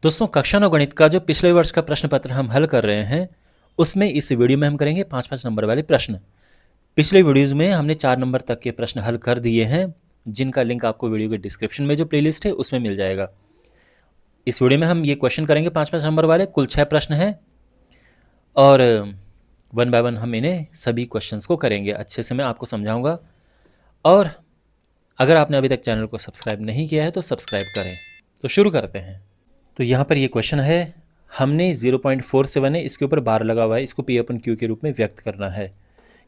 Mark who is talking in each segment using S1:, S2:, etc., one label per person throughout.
S1: दोस्तों, कक्षा 9 गणित का जो पिछले वर्ष का प्रश्न पत्र हम हल कर रहे हैं, उसमें इस वीडियो में हम करेंगे 5-5 नंबर वाले प्रश्न। पिछले वीडियोज़ में हमने 4 नंबर तक के प्रश्न हल कर दिए हैं, जिनका लिंक आपको वीडियो के डिस्क्रिप्शन में जो प्लेलिस्ट है उसमें मिल जाएगा। इस वीडियो में हम ये क्वेश्चन करेंगे 5-5 नंबर वाले, कुल 6 प्रश्न हैं और 1 बाय 1 हम इन्हें सभी क्वेश्चंस को करेंगे। अच्छे से मैं आपको समझाऊंगा। और अगर आपने अभी तक चैनल को सब्सक्राइब नहीं किया है तो सब्सक्राइब करें। तो शुरू करते हैं। तो यहाँ पर ये क्वेश्चन है, हमने 0.47 है, इसके ऊपर बार लगा हुआ है, इसको P/Q के रूप में व्यक्त करना है,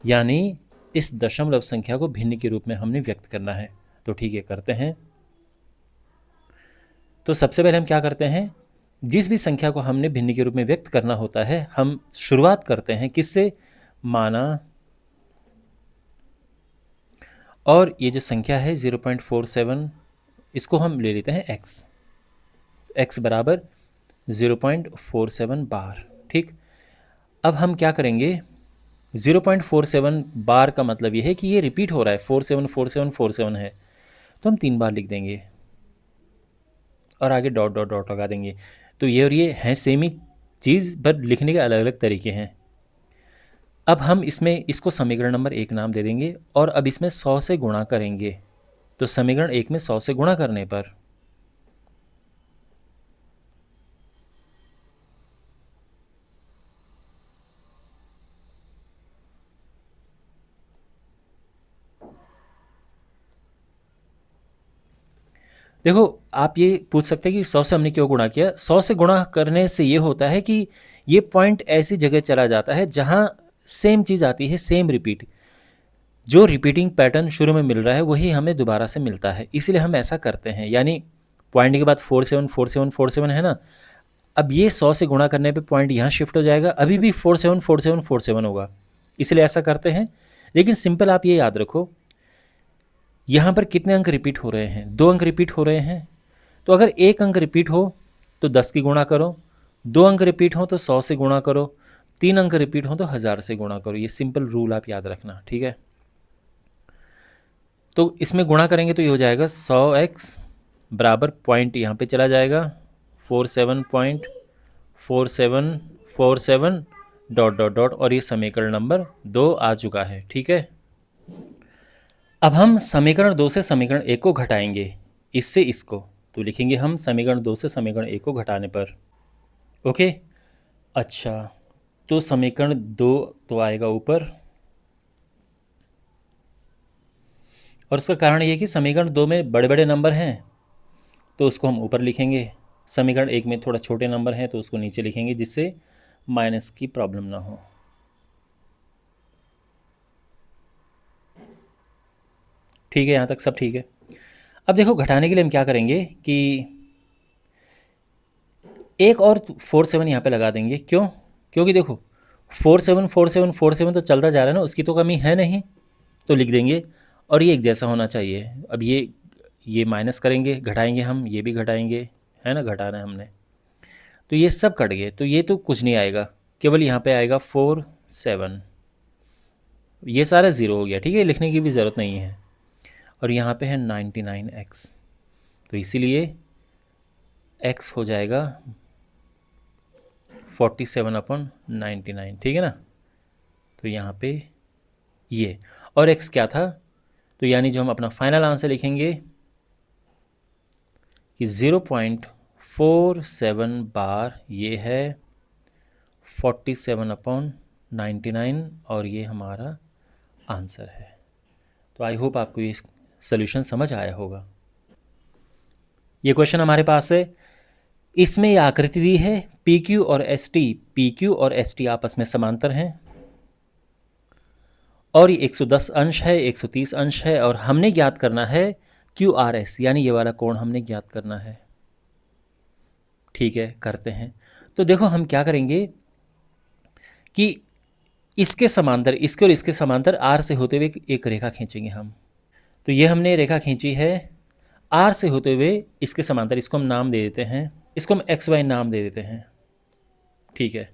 S1: यानी इस दशमलव संख्या को भिन्न के रूप में हमने व्यक्त करना है। तो ठीक है, करते हैं। तो सबसे पहले हम क्या करते हैं, जिस भी संख्या को हमने भिन्न के रूप में व्यक्त करना होता है, हम शुरुआत करते हैं किससे, माना, और ये जो संख्या है 0.47, इसको हम ले लेते हैं x बराबर 0.47 बार। ठीक, अब हम क्या करेंगे, 0.47 बार का मतलब ये है कि ये रिपीट हो रहा है, 474747 है, तो हम 3 बार लिख देंगे और आगे डॉट डॉट डॉट लगा देंगे। तो ये और ये हैं सेम ही चीज़, पर लिखने के अलग अलग तरीके हैं। अब हम इसमें इसको समीकरण नंबर 1 नाम दे देंगे और अब इसमें 100 से गुणा करेंगे। तो समीकरण 1 में 100 से गुणा करने पर देखो, आप ये पूछ सकते हैं कि 100 से हमने क्यों गुणा किया। 100 से गुणा करने से ये होता है कि ये पॉइंट ऐसी जगह चला जाता है जहाँ सेम चीज़ आती है, सेम रिपीट, जो रिपीटिंग पैटर्न शुरू में मिल रहा है वही हमें दोबारा से मिलता है, इसलिए हम ऐसा करते हैं। यानी पॉइंट के बाद 474747 है ना, अब ये 100 से गुणा करने पे पॉइंट यहाँ शिफ्ट हो जाएगा, अभी भी 474747 होगा, इसलिए ऐसा करते हैं। लेकिन सिंपल आप ये याद रखो, यहाँ पर कितने अंक रिपीट हो रहे हैं, 2 अंक रिपीट हो रहे हैं। तो अगर 1 अंक रिपीट हो तो 10 की गुणा करो, 2 अंक रिपीट हो तो 100 से गुणा करो, 3 अंक रिपीट हो तो 1000 से गुणा करो। ये सिंपल रूल आप याद रखना, ठीक है। तो इसमें गुणा करेंगे तो ये हो जाएगा 100x बराबर पॉइंट यहाँ पे चला जाएगा 47.4747 डॉट डॉट डॉट, और ये समीकरण नंबर 2 आ चुका है, ठीक है। अब हम समीकरण 2 से समीकरण 1 को घटाएंगे, इससे इसको, तो लिखेंगे हम समीकरण 2 से समीकरण 1 को घटाने पर, ओके। अच्छा, तो समीकरण 2 तो आएगा ऊपर, और उसका कारण ये कि समीकरण 2 में बड़े बड़े नंबर हैं तो उसको हम ऊपर लिखेंगे, समीकरण 1 में थोड़ा छोटे नंबर हैं तो उसको नीचे लिखेंगे, जिससे माइनस की प्रॉब्लम ना हो। ठीक है, यहाँ तक सब ठीक है। अब देखो, घटाने के लिए हम क्या करेंगे कि एक और 47 यहाँ पे लगा देंगे। क्यों? क्योंकि देखो 474747 तो चलता जा रहा है ना, उसकी तो कमी है नहीं, तो लिख देंगे, और ये एक जैसा होना चाहिए। अब ये माइनस करेंगे, घटाएंगे हम, ये भी घटाएंगे, है ना, घटाना है हमने, तो ये सब कट गए, तो ये तो कुछ नहीं आएगा, केवल यहाँ पे आएगा 47, ये सारा ज़ीरो हो गया, ठीक है, लिखने की भी ज़रूरत नहीं है। और यहाँ पे है 99x, तो इसीलिए x हो जाएगा 47/99, ठीक है ना। तो यहाँ पे ये, और x क्या था, तो यानी जो हम अपना फाइनल आंसर लिखेंगे कि 0.47 बार, ये है 47/99, और ये हमारा आंसर है। तो आई होप आपको ये सोल्यूशन समझ आया होगा। ये क्वेश्चन हमारे पास है, इसमें ये आकृति दी है, पी क्यू और एस टी, पी क्यू और एस टी आपस में समांतर हैं, और ये 110 अंश है, 130 अंश है, और हमने ज्ञात करना है क्यू आर एस, यानी ये वाला कोण हमने ज्ञात करना है। ठीक है, करते हैं। तो देखो हम क्या करेंगे कि इसके समांतर, इसके और इसके समांतर आर से होते हुए एक रेखा खींचेंगे हम। तो ये हमने रेखा खींची है आर से होते हुए इसके समांतर, इसको हम नाम दे देते हैं, इसको हम एक्स वाई नाम दे देते हैं, ठीक है,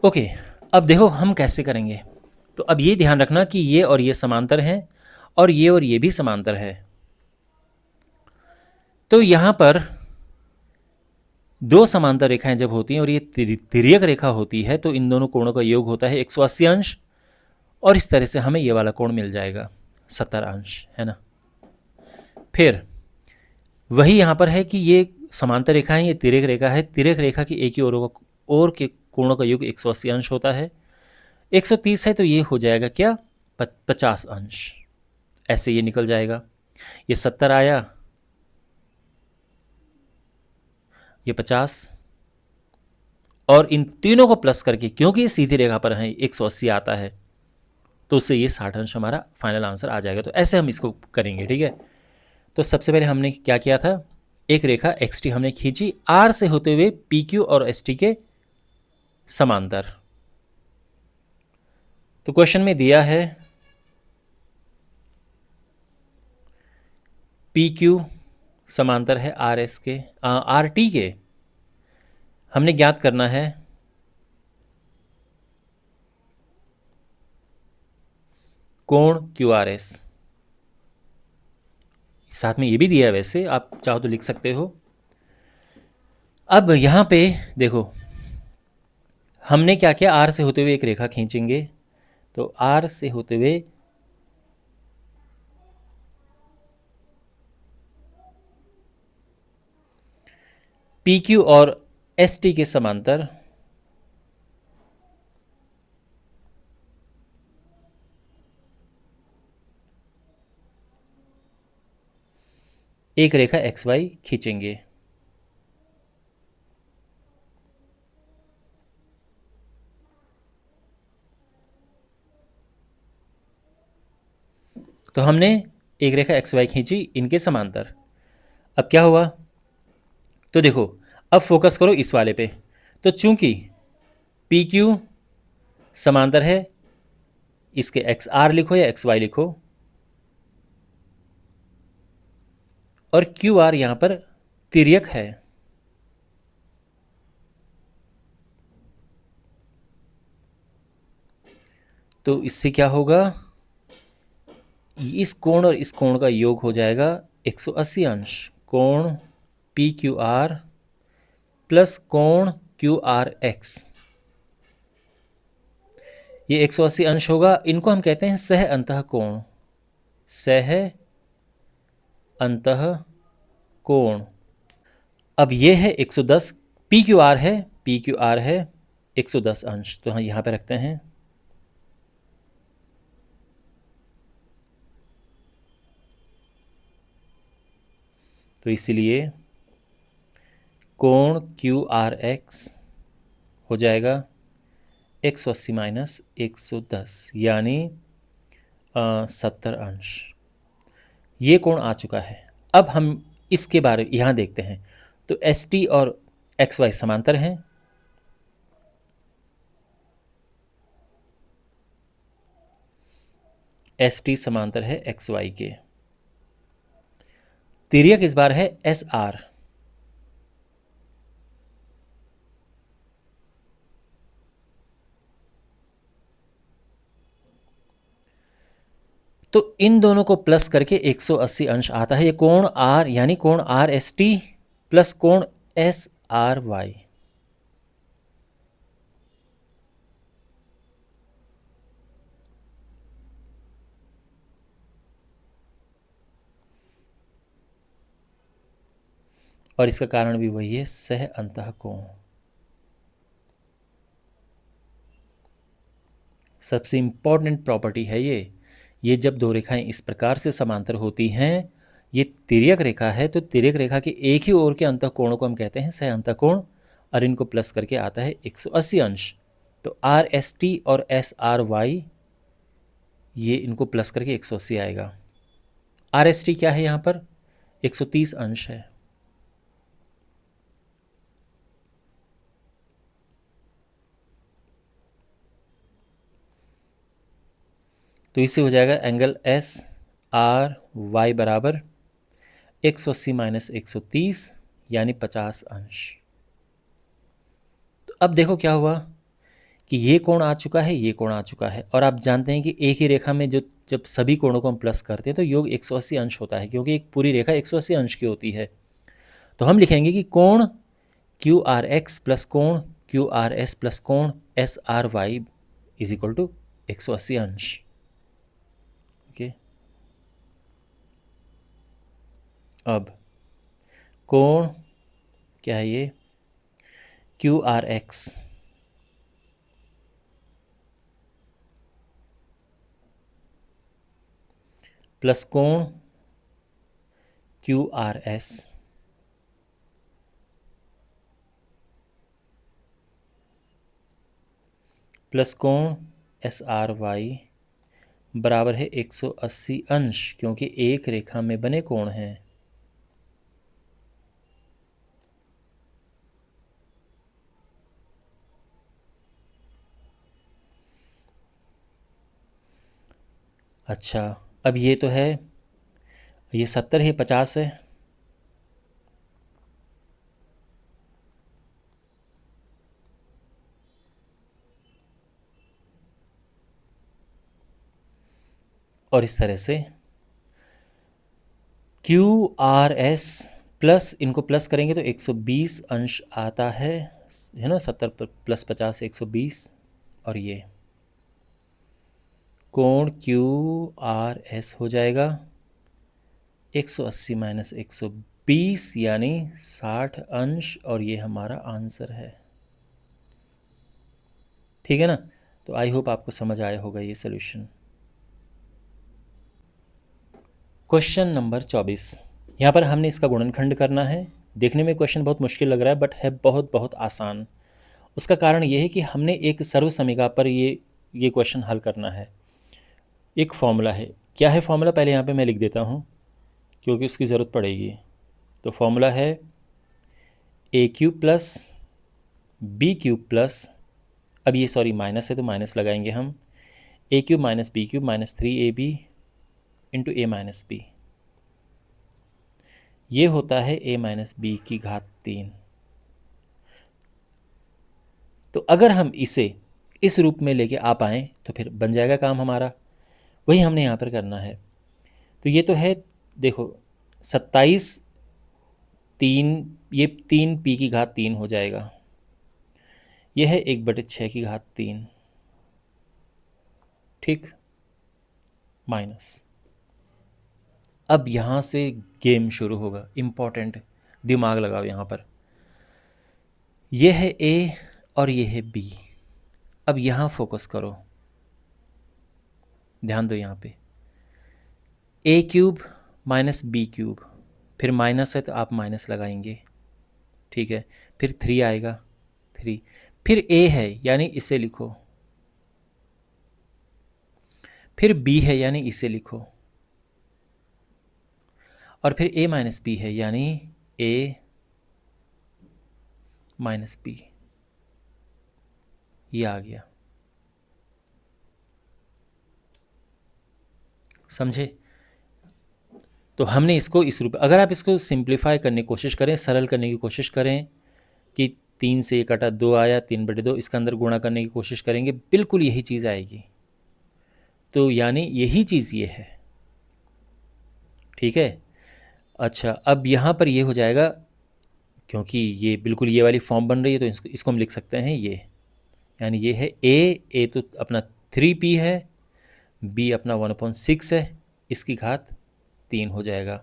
S1: ओके। अब देखो हम कैसे करेंगे, तो अब ये ध्यान रखना कि ये और ये समांतर हैं और ये भी समांतर है। तो यहाँ पर दो समांतर रेखाएं जब होती हैं और ये तिर्यक रेखा होती है तो इन दोनों कोणों का योग होता है 180 अंश, और इस तरह से हमें ये वाला कोण मिल जाएगा 70 अंश, है ना। फिर वही यहाँ पर है कि ये समांतर रेखा है, ये तिर्यक रेखा है, तिर्यक रेखा की एक ही ओर के कोणों का योग 180 अंश होता है। 130 है तो ये हो जाएगा क्या, 50 अंश, ऐसे ये निकल जाएगा। ये 70 आया, ये 50, और इन तीनों को प्लस करके, क्योंकि ये सीधी रेखा पर है 180 आता है, तो उससे ये 60 अंश हमारा फाइनल आंसर आ जाएगा। तो ऐसे हम इसको करेंगे, ठीक है। तो सबसे पहले हमने क्या किया था, एक रेखा एक्स टी हमने खींची आर से होते हुए पी क्यू और एस टी के समांतर। तो क्वेश्चन में दिया है पी क्यू समांतर है आर एस के, आर टी के। हमने ज्ञात करना है कोण क्यू आर एस। साथ में ये भी दिया है, वैसे आप चाहो तो लिख सकते हो। अब यहाँ पे देखो हमने क्या किया, आर से होते हुए एक रेखा खींचेंगे, तो आर से होते हुए पी क्यू और एस टी के समांतर एक रेखा एक्स वाई खींचेंगे। तो हमने एक रेखा एक्स वाई खींची इनके समांतर। अब क्या हुआ, तो देखो अब फोकस करो इस वाले पे। तो चूंकि पी क्यू समांतर है, इसके एक्स आर लिखो या एक्स वाई लिखो, और क्यू आर यहां पर तिर्यक है, तो इससे क्या होगा, इस कोण और इस कोण का योग हो जाएगा 180 अंश। कोण पी क्यू आर प्लस कोण क्यू आर एक्स, ये 180 अंश होगा। इनको हम कहते हैं सह अंतः कोण, सह अंतः कोण। अब ये है 110, पी क्यू आर है, पी क्यू आर है 110 अंश, तो हम यहां पे रखते हैं। तो इसलिए कोण क्यू आर एक्स हो जाएगा 180 माइनस 110 यानी 70 अंश। ये कोण आ चुका है। अब हम इसके बारे में यहाँ देखते हैं। तो एस टी और एक्स वाई समांतर हैं, एस टी समांतर है एक्स वाई के। तिर्यक इस बार है एस आर, तो इन दोनों को प्लस करके 180 अंश आता है। ये कोण आर यानी कोण आर एस टी प्लस कोण एस आर वाई। और इसका कारण भी वही है, सह अंतः कोण। सबसे इंपॉर्टेंट प्रॉपर्टी है ये जब दो रेखाएं इस प्रकार से समांतर होती हैं, ये तिर्यक रेखा है, तो तिर्यक रेखा के एक ही ओर के अंतः कोणों को हम कहते हैं सह अंतः कोण, और इनको प्लस करके आता है 180 अंश। तो आर एस टी और एस आर वाई, ये इनको प्लस करके 180 आएगा। आर एस टी क्या है यहाँ पर, 130 अंश है। तो इससे हो जाएगा एंगल एस आर वाई बराबर 180 माइनस 130 यानी 50 अंश। तो अब देखो क्या हुआ कि ये कोण आ चुका है, ये कोण आ चुका है, और आप जानते हैं कि एक ही रेखा में जब सभी कोणों को हम प्लस करते हैं तो योग 180 अंश होता है, क्योंकि एक पूरी रेखा 180 अंश की होती है। तो हम लिखेंगे कि कोण क्यू आर एक्स प्लस कोण क्यू आर एस प्लस कोण S R Y is equal to 180 अंश। ओके, अब कोण क्या है ये, क्यू आर एक्स प्लस कोण क्यू आर एस प्लस कोण एस आर वाई बराबर है 180 अंश, क्योंकि एक रेखा में बने कोण हैं। अच्छा, अब ये तो है, ये 70 है, 50 है, और इस तरह से क्यू आर एस प्लस, इनको प्लस करेंगे तो 120 अंश आता है ना, 70 प्लस 50 120, और ये कोण क्यू आर एस हो जाएगा 180 माइनस 120 यानी 60 अंश, और ये हमारा आंसर है। ठीक है ना, तो आई होप आपको समझ आया होगा ये सोल्यूशन। क्वेश्चन नंबर 24, यहाँ पर हमने इसका गुणनखंड करना है। देखने में क्वेश्चन बहुत मुश्किल लग रहा है, बट है बहुत बहुत आसान। उसका कारण ये है कि हमने एक सर्वसमीका पर ये क्वेश्चन हल करना है। एक फॉर्मूला है, क्या है फॉर्मूला, पहले यहाँ पे मैं लिख देता हूँ क्योंकि उसकी ज़रूरत पड़ेगी। तो फॉर्मूला है a cube plus b cube plus, अब ये सॉरी माइनस है तो माइनस लगाएंगे हम, a cube minus b cube minus 3ab into a minus b, ये होता है a माइनस बी की घात 3। तो अगर हम इसे इस रूप में लेके आ पाएँ तो फिर बन जाएगा काम हमारा, वही हमने यहाँ पर करना है। तो ये तो है, देखो 27 3, ये 3p की घात 3 हो जाएगा, यह है 1/6 की घात 3, ठीक, माइनस। अब यहाँ से गेम शुरू होगा, इम्पॉर्टेंट, दिमाग लगाओ यहाँ पर। यह है a और यह है b, अब यहाँ फोकस करो, ध्यान दो यहाँ पे, a cube minus b cube, फिर माइनस है तो आप माइनस लगाएंगे, ठीक है, फिर 3 आएगा, 3, फिर a है यानी इसे लिखो, फिर b है यानी इसे लिखो, और फिर a माइनस बी है यानी a माइनस बी, ये आ गया, समझे। तो हमने इसको इस रूप, अगर आप इसको सिंप्लीफाई करने की कोशिश करें, सरल करने की कोशिश करें कि 3 से 1 कटा 2 आया, 3/2, इसके अंदर गुणा करने की कोशिश करेंगे, बिल्कुल यही चीज़ आएगी। तो यानी यही चीज़ ये है, ठीक है। अच्छा, अब यहाँ पर ये हो जाएगा, क्योंकि ये बिल्कुल ये वाली फॉर्म बन रही है तो इसको हम लिख सकते हैं ये, यानी ये है a तो अपना 3p है, b अपना 1/6 है, इसकी घात 3 हो जाएगा।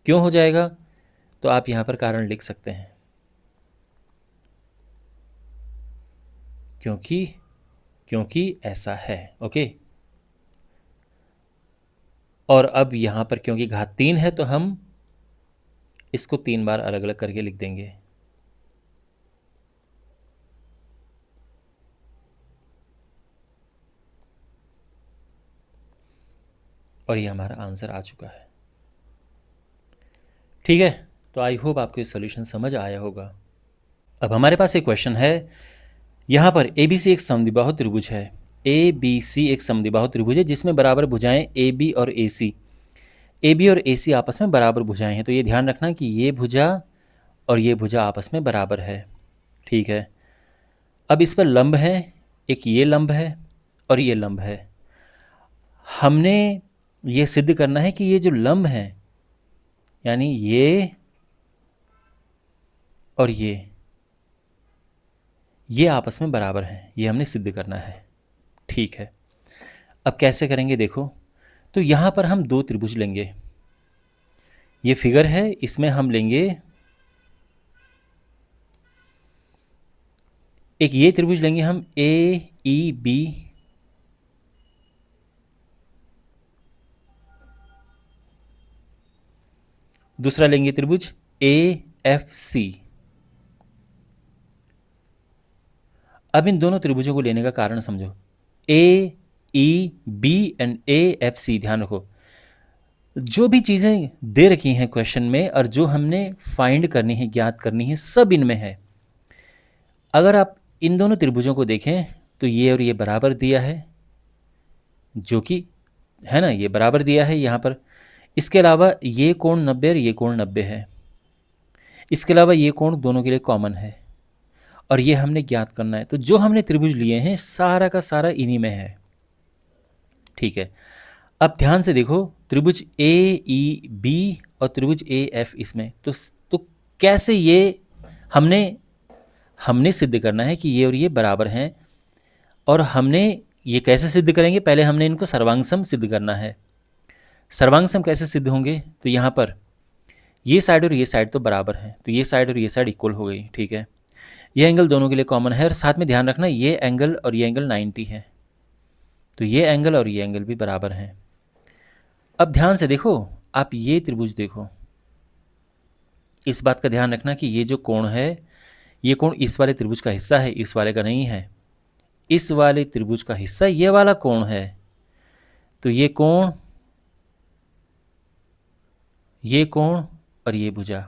S1: क्यों हो जाएगा, तो आप यहाँ पर कारण लिख सकते हैं, क्योंकि ऐसा है, ओके। और अब यहाँ पर क्योंकि घात 3 है तो हम इसको 3 बार अलग अलग करके लिख देंगे, और ये हमारा आंसर आ चुका है, ठीक है। तो आई होप आपको ये सॉल्यूशन समझ आया होगा। अब हमारे पास एक क्वेश्चन है, यहाँ पर ABC एक समद्विबाहु त्रिभुज है, ABC एक समद्विबाहु त्रिभुज है जिसमें बराबर भुजाएं AB और AB और AC आपस में बराबर भुजाएं हैं। तो ये ध्यान रखना कि ये भुजा और ये भुजा आपस में बराबर है, ठीक है। अब इस पर लंब है, एक ये लंब है और ये लंब है। हमने ये सिद्ध करना है कि ये जो लंब है, यानी ये और ये ये आपस में बराबर हैं, ये हमने सिद्ध करना है। ठीक है, अब कैसे करेंगे देखो। तो यहाँ पर हम दो त्रिभुज लेंगे, ये फिगर है, इसमें हम लेंगे एक ये त्रिभुज लेंगे हम ए ई बी, दूसरा लेंगे त्रिभुज ए एफ सी। अब इन दोनों त्रिभुजों को लेने का कारण समझो। A E B and A F C, ध्यान रखो जो भी चीज़ें दे रखी हैं क्वेश्चन में और जो हमने फाइंड करनी है, ज्ञात करनी है, सब इनमें है। अगर आप इन दोनों त्रिभुजों को देखें तो ये और ये बराबर दिया है, जो कि है ना, ये बराबर दिया है यहाँ पर। इसके अलावा ये कोण 90 और ये कोण 90 है। इसके अलावा ये कोण दोनों के लिए कॉमन है और ये हमने ज्ञात करना है। तो जो हमने त्रिभुज लिए हैं सारा का सारा इन्हीं में है। ठीक है, अब ध्यान से देखो, त्रिभुज ए ई बी और त्रिभुज ए एफ इसमें तो कैसे ये हमने सिद्ध करना है कि ये और ये बराबर हैं। और हमने ये कैसे सिद्ध करेंगे, पहले हमने इनको सर्वांगसम सिद्ध करना है। सर्वांगसम कैसे सिद्ध होंगे, तो यहाँ पर ये साइड और ये साइड तो बराबर हैं, तो ये साइड और ये साइड इक्वल हो गई। ठीक है, ये एंगल दोनों के लिए कॉमन है और साथ में ध्यान रखना ये एंगल और ये एंगल 90 है, तो ये एंगल और ये एंगल भी बराबर हैं। अब ध्यान से देखो, आप ये त्रिभुज देखो, इस बात का ध्यान रखना कि ये जो कोण है, ये कोण इस वाले त्रिभुज का हिस्सा है, इस वाले का नहीं है। इस वाले त्रिभुज का हिस्सा ये वाला कोण है, तो ये कोण और ये भुजा।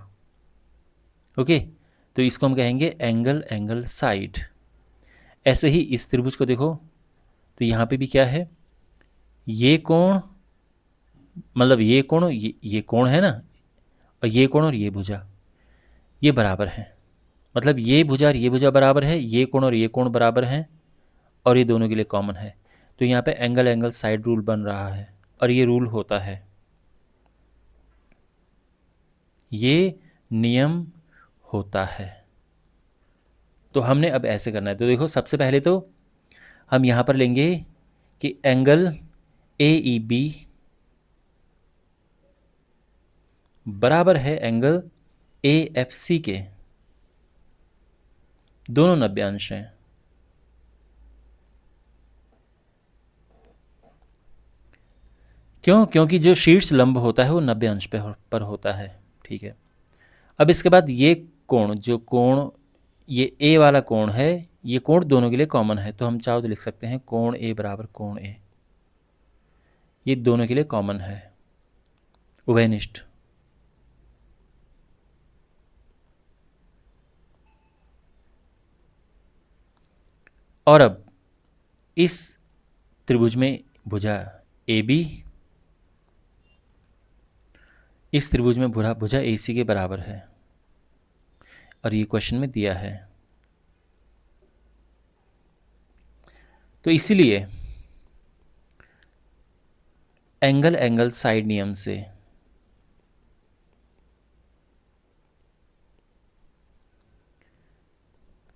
S1: ओके, तो इसको हम कहेंगे एंगल एंगल साइड। ऐसे ही इस त्रिभुज को देखो, तो यहाँ पे भी क्या है, ये कोण मतलब ये कोण है ना, और ये कोण और ये भुजा ये बराबर हैं। मतलब ये भुजा और ये भुजा बराबर है, ये कोण और ये कोण बराबर हैं और ये दोनों के लिए कॉमन है। तो यहाँ पे एंगल एंगल साइड रूल बन रहा है और ये रूल होता है, ये नियम होता है। तो हमने अब ऐसे करना है। तो देखो, सबसे पहले तो हम यहाँ पर लेंगे कि एंगल ए ई बी बराबर है एंगल ए एफ सी के, दोनों 90 अंश हैं। क्यों? क्योंकि जो शीर्ष लंब होता है वो 90 अंश पर होता है। ठीक है, अब इसके बाद ये कोण, जो कोण ये ए वाला कोण है, ये कोण दोनों के लिए कॉमन है, तो हम चाहो तो लिख सकते हैं कोण ए बराबर कोण ए। ये दोनों के लिए कॉमन है, उभयनिष्ठ। और अब इस त्रिभुज में भुजा ए बी, इस त्रिभुज में भुजा ए सी के बराबर है और ये क्वेश्चन में दिया है। तो इसीलिए एंगल एंगल साइड नियम से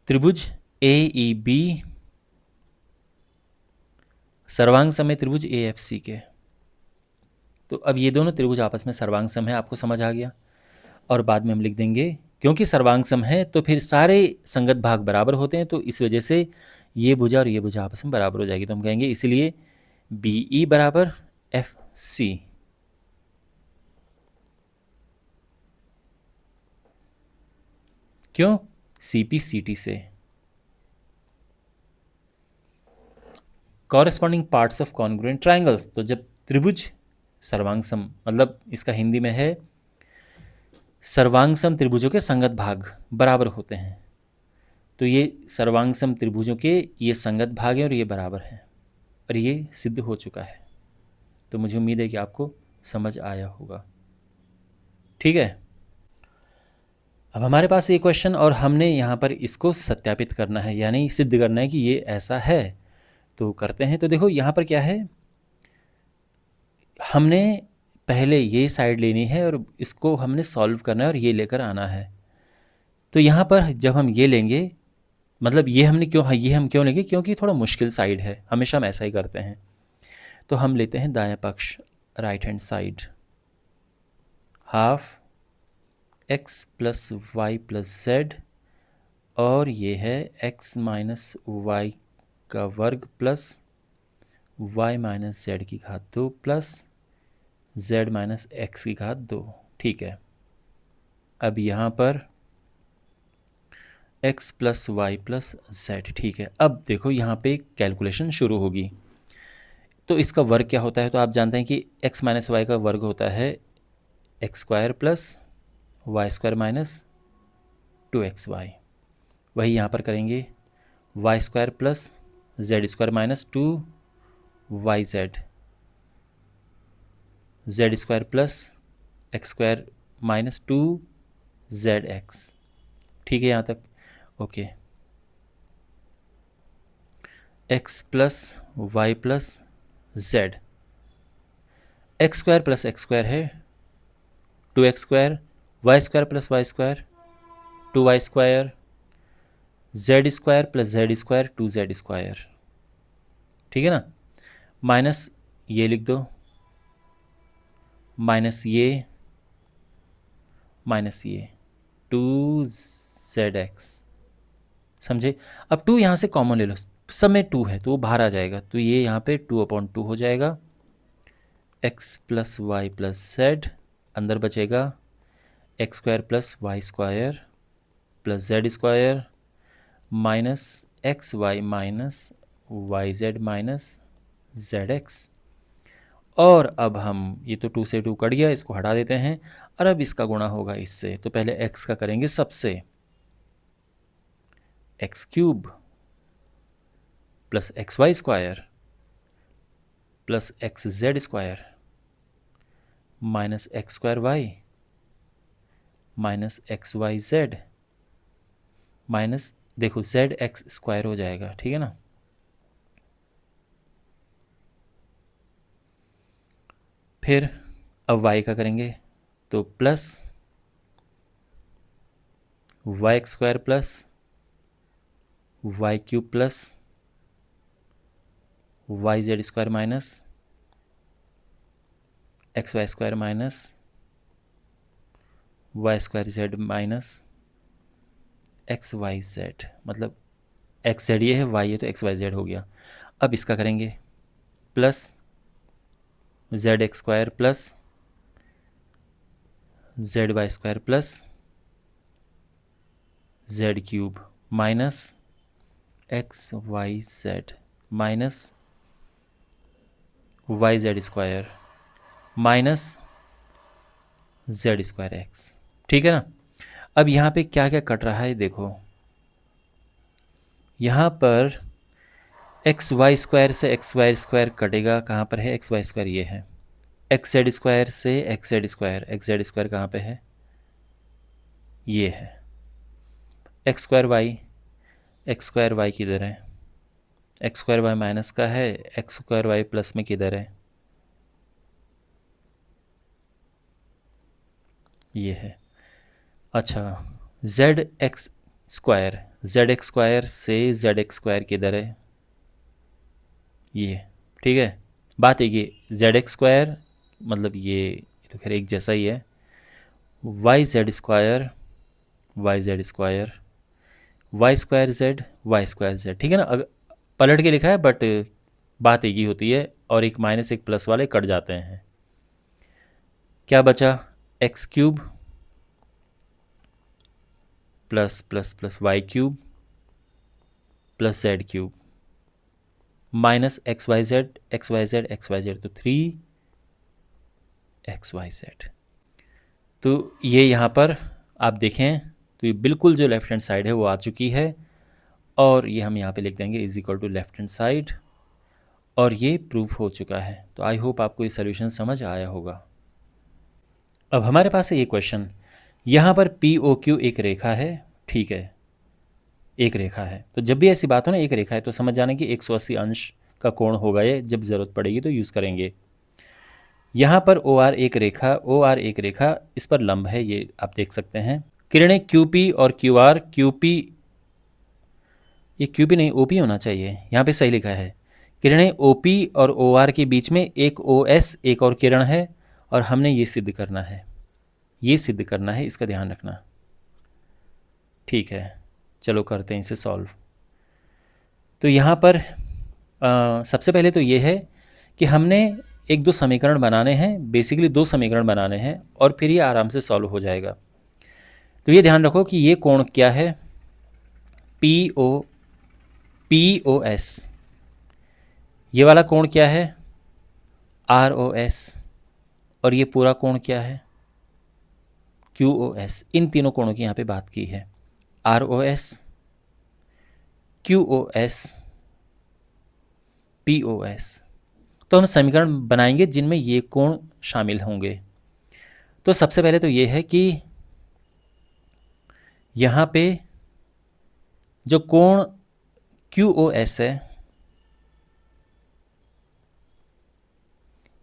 S1: त्रिभुज ए ई बी सर्वांग सम है त्रिभुज ए एफ सी के। तो अब ये दोनों त्रिभुज आपस में सर्वांग सम है, आपको समझ आ गया। और बाद में हम लिख देंगे, क्योंकि सर्वांग सम है तो फिर सारे संगत भाग बराबर होते हैं, तो इस वजह से ये भुजा और ये भुजा आपस में बराबर हो जाएगी। तो हम कहेंगे इसलिए बी ई बराबर एफ सी। क्यों? सी पी सी टी से। Corresponding parts of congruent triangles, तो जब त्रिभुज सर्वांगसम, मतलब इसका हिंदी में है सर्वांगसम त्रिभुजों के संगत भाग बराबर होते हैं, तो ये सर्वांगसम त्रिभुजों के ये संगत भाग हैं और ये बराबर हैं, और ये सिद्ध हो चुका है। तो मुझे उम्मीद है कि आपको समझ आया होगा। ठीक है, अब हमारे पास ये क्वेश्चन और हमने यहाँ पर इसको सत्यापित करना है, यानी सिद्ध करना है कि ये ऐसा है। तो करते हैं। तो देखो यहाँ पर क्या है, हमने पहले ये साइड लेनी है और इसको हमने सॉल्व करना है और ये लेकर आना है। तो यहाँ पर जब हम ये लेंगे मतलब ये हमने क्यों, हाँ ये हम क्यों लेंगे, क्योंकि थोड़ा मुश्किल साइड है, हमेशा हम ऐसा ही करते हैं। तो हम लेते हैं दायां पक्ष, right hand side, half x plus y plus z, और ये है एक्स माइनस वाई का वर्ग प्लस वाई माइनस जेड की घात 2 प्लस जेड माइनस एक्स की घात 2। ठीक है, अब यहाँ पर x plus y plus z. ठीक है, अब देखो यहाँ पे कैलकुलेशन शुरू होगी। तो इसका वर्ग क्या होता है, तो आप जानते हैं कि x माइनस वाई का वर्ग होता है x square plus y square minus 2xy। वही यहाँ पर करेंगे, y square plus z square minus 2yz, z square plus x square minus 2zx। ठीक है यहाँ तक, okay. X plus y plus z, x square plus x square है 2x square, y square plus y square 2y square, z square plus z square 2z square. ठीक है ना, minus ये लिख दो, माइनस ये 2zx, समझे। अब 2 यहाँ से कॉमन ले लो, सब में 2 है तो वो बाहर आ जाएगा, तो ये यहाँ पे 2/2 हो जाएगा। x plus y plus z, अंदर बचेगा x square plus y square plus z square minus x y minus y z minus z x. और अब हम ये तो 2 से 2 कट गया, इसको हटा देते हैं, और अब इसका गुणा होगा इससे। तो पहले x का करेंगे सबसे, x cube plus x y square plus x z square minus x square y minus x y z minus, देखो जेड एक्स स्क्वायर हो जाएगा। ठीक है ना, फिर अब y का करेंगे, तो plus y x square plus y cube plus y z square minus x y square minus y square z minus x y z, मतलब एक्स जेड ये है, वाई है, तो एक्स वाई जेड हो गया। अब इसका करेंगे, plus z x square plus z y square plus z cube minus x y z minus y z square minus z square x. ठीक है ना, अब यहाँ पे क्या क्या कट रहा है देखो, यहाँ पर एक्स वाई स्क्वायर से एक्स वाई स्क्वायर कटेगा, कहाँ पर है एक्स वाई स्क्वायर, ये है। एक्स जेड स्क्वायर से एक्स जेड स्क्वायर कहाँ पे है, ये है। एक्स स्क्वायर वाई किधर है, एक्स स्क्वायर वाई माइनस का है, एक्स स्क्वायर वाई प्लस में किधर है, ये है। अच्छा, जेड एक्स स्क्वायर से जेड एक्स स्क्वायर किधर है, ये। ठीक है, बात है ये जेड एक्स स्क्वायर, मतलब ये तो खैर एक जैसा ही है, y z square y z square y square z. ठीक है ना, अगर पलट के लिखा है बट बात एक ही होती है, और एक माइनस एक प्लस वाले कट जाते हैं। क्या बचा, x cube plus plus plus y cube plus z cube minus x y z तो 3xyz। तो ये यहाँ पर आप देखें तो ये बिल्कुल जो लेफ्ट हैंड साइड है वो आ चुकी है, और ये हम यहाँ पे लिख देंगे is equal to left hand side, और ये प्रूफ हो चुका है। तो आई होप आपको ये सोल्यूशन समझ आया होगा। अब हमारे पास है ये क्वेश्चन, यहाँ पर POQ एक रेखा है। ठीक है, एक रेखा है, तो जब भी ऐसी बात हो ना एक रेखा है, तो समझ जाना कि 180 अंश का कोण होगा, ये जब ज़रूरत पड़ेगी तो यूज़ करेंगे। यहाँ पर OR एक रेखा इस पर लंब है, ये आप देख सकते हैं। किरणें QP और QR, QP ये QP नहीं OP होना चाहिए, यहाँ पे सही लिखा है। किरणें OP और OR के बीच में एक OS एक और किरण है और हमने ये सिद्ध करना है, ये सिद्ध करना है, इसका ध्यान रखना। ठीक है, चलो करते हैं इसे सॉल्व। तो यहाँ पर सबसे पहले तो ये है कि हमने एक दो समीकरण बनाने हैं, बेसिकली दो समीकरण बनाने हैं और फिर ये आराम से सॉल्व हो जाएगा। तो ये ध्यान रखो कि ये कोण क्या है, POS। ये वाला कोण क्या है, ROS। और ये पूरा कोण क्या है, QOS। इन तीनों कोणों की यहाँ पे बात की है, ROS, QOS, POS। तो हम समीकरण बनाएंगे जिनमें ये कोण शामिल होंगे। तो सबसे पहले तो ये है कि यहाँ पे जो कोण QOS है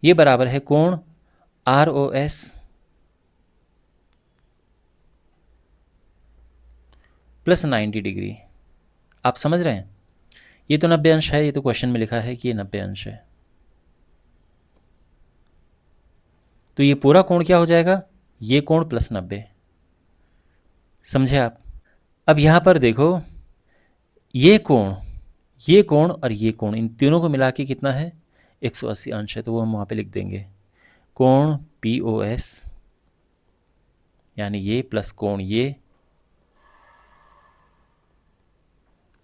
S1: ये बराबर है कोण ROS प्लस 90 डिग्री। आप समझ रहे हैं, ये तो 90 अंश है, ये तो क्वेश्चन में लिखा है कि ये 90 अंश है। तो ये पूरा कोण क्या हो जाएगा, ये कोण प्लस 90। समझे आप। अब यहाँ पर देखो, ये कोण और ये कोण, इन तीनों को मिला के कितना है, 180 अंश है। तो वो हम वहाँ पे लिख देंगे, कोण POS यानी ये प्लस कोण ये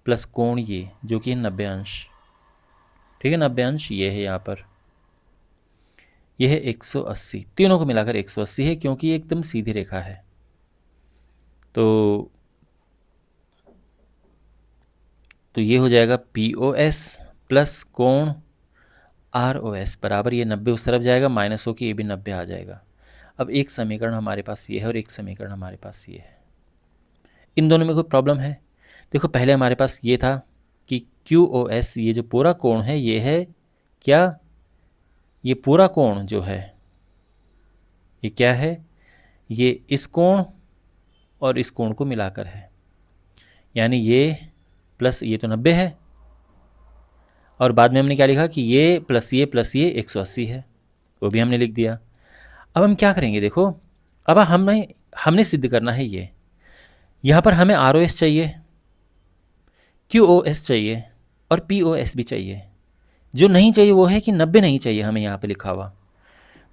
S1: प्लस कोण ये, जो कि है 90 अंश। ठीक है, 90 अंश ये है यहाँ पर, ये है 180, तीनों को मिलाकर 180 है क्योंकि ये एकदम सीधी रेखा है। तो ये हो जाएगा POS प्लस कोण ROS बराबर, ये 90 उस तरफ जाएगा, माइनस हो के ये भी 90 आ जाएगा। अब एक समीकरण हमारे पास ये है और एक समीकरण हमारे पास ये है। इन दोनों में कोई प्रॉब्लम है? देखो, पहले हमारे पास ये था कि QOS, ये जो पूरा कोण है ये है क्या, ये पूरा कोण जो है ये क्या है, ये इस कोण और इस कोण को मिलाकर है, यानी ये प्लस ये तो 90 है और बाद में हमने क्या लिखा कि ये प्लस ये 180 है, वो भी हमने लिख दिया। अब हम क्या करेंगे, देखो अब हमने सिद्ध करना है ये, यहाँ पर हमें ROS चाहिए, QOS चाहिए और POS भी चाहिए। जो नहीं चाहिए वो है कि 90 नहीं चाहिए हमें यहाँ पे लिखा हुआ,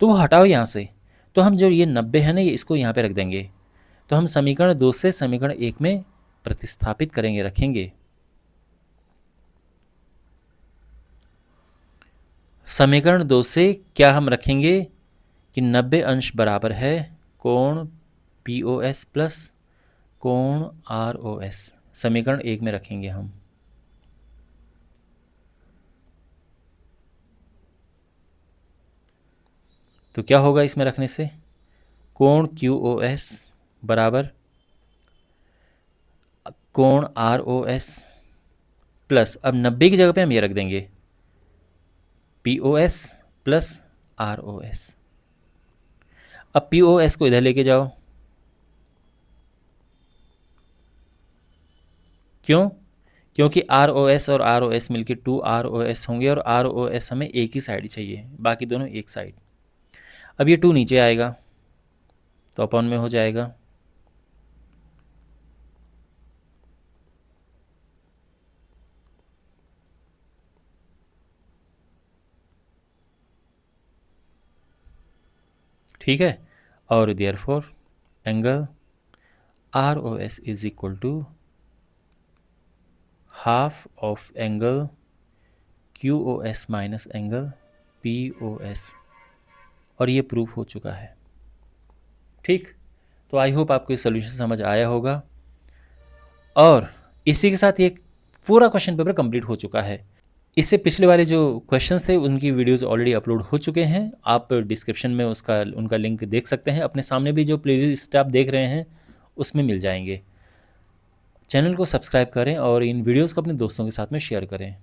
S1: तो वो हटाओ यहाँ से। तो हम जो ये 90 है ना, ये इसको यहाँ पे रख देंगे। तो हम समीकरण 2 से समीकरण 1 में प्रतिस्थापित करेंगे, रखेंगे। समीकरण 2 से क्या हम रखेंगे कि 90 अंश बराबर है कोण POS प्लस कोण ROS। समीकरण 1 में रखेंगे हम। तो क्या होगा इसमें रखने से, कोण QOS बराबर कोण ROS प्लस, अब 90 की जगह पे हम ये रख देंगे POS प्लस ROS। अब POS को इधर लेके जाओ, क्यों? क्योंकि ROS और ROS मिलके 2ROS होंगे और ROS हमें एक ही साइड चाहिए, बाकी दोनों एक साइड। अब ये 2 नीचे आएगा तो अपॉन में हो जाएगा, ठीक है। और therefore angle ROS is equal to half of angle QOS minus angle POS, और ये प्रूफ हो चुका है। ठीक, तो आई होप आपको ये सोल्यूशन समझ आया होगा और इसी के साथ ये पूरा क्वेश्चन पेपर कंप्लीट हो चुका है। इससे पिछले वाले जो क्वेश्चंस थे उनकी वीडियोस ऑलरेडी अपलोड हो चुके हैं, आप डिस्क्रिप्शन में उनका लिंक देख सकते हैं। अपने सामने भी जो प्लेलिस्ट आप देख रहे हैं उसमें मिल जाएंगे। चैनल को सब्सक्राइब करें और इन वीडियोस को अपने दोस्तों के साथ में शेयर करें।